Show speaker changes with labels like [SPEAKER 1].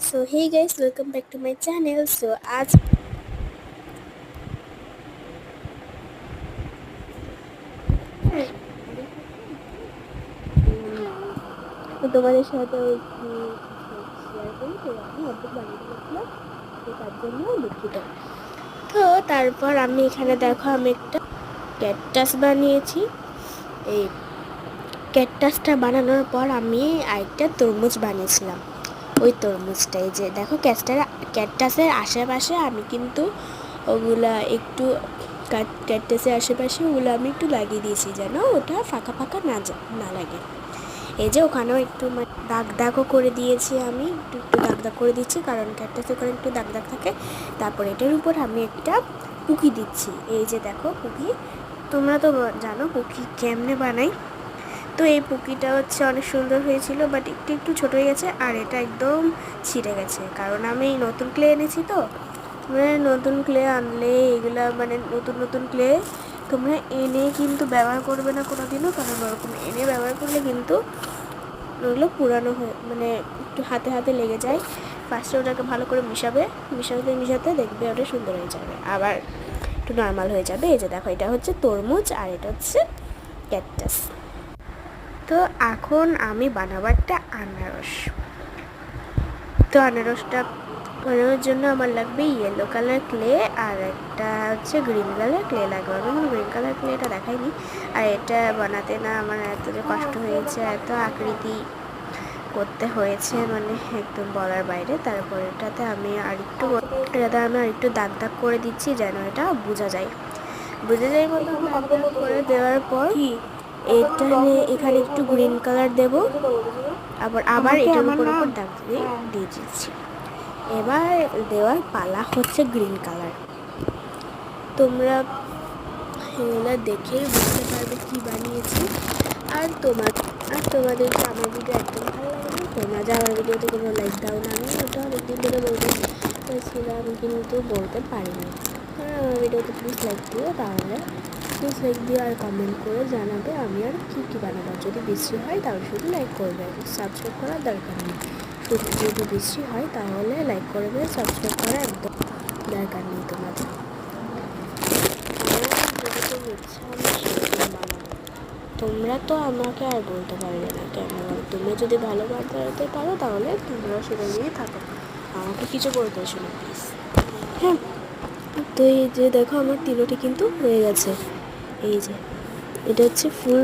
[SPEAKER 1] So hey guys, welcome back to my channel. So आज তোমাদের সাথে শেয়ার করি। তো আমি অর্ধেক বানিয়ে দিয়েছিলাম, তো তার জন্য দুঃখিত। তো তারপর আমি এখানে দেখো আমি একটা ক্যাকটাস বানিয়েছি। এই ক্যাকটাসটা বানানোর পর আমি আরেকটা তরমুজ বানিয়েছিলাম। ওই তরমুজটাই যে দেখো ক্যাকটাসের আশেপাশে আমি কিন্তু ওগুলা একটু ক্যাকটাসের আশেপাশে ওগুলো আমি একটু লাগিয়ে দিয়েছি যেন ওটা ফাঁকা ফাঁকা না লাগে। এই যে ওখানেও একটু দাগ দাগও করে দিয়েছি, আমি একটু দাগ দাগ করে দিচ্ছি কারণ ক্যাকটাসের ওখানে একটু দাগ দাগ থাকে। তারপর এটার উপর আমি একটা পুকি দিচ্ছি। এই যে দেখো পুকি, তোমরা তো জানো পুকি কেমনে বানাই। তো এই পুকিটা হচ্ছে অনেক সুন্দর হয়েছিল, বাট একটু একটু ছোটো হয়ে গেছে আর এটা একদম ছিঁড়ে গেছে কারণ আমি নতুন ক্লে এনেছি। তো নতুন ক্লে আনলে এগুলা নতুন নতুন ক্লে তোমরা এনে কিন্তু ব্যবহার করবে না কোনো দিনও, কারণ ওরকম এনে ব্যবহার করলে কিন্তু ওগুলো পুরানো হয়ে একটু হাতে হাতে লেগে যায়। ফার্স্টে ওটাকে ভালো করে মিশাতে দেখবে ওটা সুন্দর হয়ে যাবে, আবার একটু নর্মাল হয়ে যাবে। এই যে দেখো এটা হচ্ছে তরমুজ আর এটা হচ্ছে ক্যাকটাস। তো এখন আমি বানাবো একটা আনারস। তো আনারসটা বানানোর জন্য আমার লাগবে ইয়েলো কালার ক্লে আর একটা হচ্ছে গ্রিন কালার ক্লে লাগবে। আমি গ্রিন কালার ক্লেটা দেখাইনি। আর এটা বানাতে না আমার এত যে কষ্ট হয়েছে, এত আকৃতি করতে হয়েছে একদম বলার বাইরে। তারপর এটাতে আমি আরেকটু দাগ দাগ করে দিচ্ছি যেন এটা বোঝা যায় মতো দাগ দাগ করে দেওয়ার পর এটা এখানে একটু গ্রিন কালার দেব, আবার এটার উপর দাগ দিয়ে দিচ্ছি। এবার দেওয়ার পালা হচ্ছে গ্রিন কালার। তোমরা এগুলো দেখেই বুঝতে পারবে কী বানিয়েছি। আর তোমাদেরকে আমার ভিডিও একদম ভালো লাগে না, তোমরা যে আমার ভিডিওতে কোনো লাইক দাও না, আমি ওটা অনেকদিন ধরে বলতেছিলাম কিন্তু বলতে পারিনি। আমার ভিডিওতে প্লিজ লাইক দিও, তাহলে প্লিজ লাইক দিও আর কমেন্ট করে জানাবে আমি আর কী বানাবো। যদি বেশি হয় তাহলে শুধু লাইক করবে, সাবস্ক্রাইব করার দরকার নেই। যদি বেশি হয় তাহলে লাইক করবে, সাবস্ক্রাইব করা একদম দরকার নেই তোমাদের। তোমরা তো আমাকে আর বলতে পারবে না কেন, তুমি যদি ভালো বানাতে পারো তাহলে তোমরা সেটা নিয়ে থাকো, আমাকে কিছু বলতে এসো না প্লিজ। হ্যাঁ, তো এই যে দেখো আমার তিলোটি কিন্তু হয়ে গেছে। এই যে এটা হচ্ছে ফুল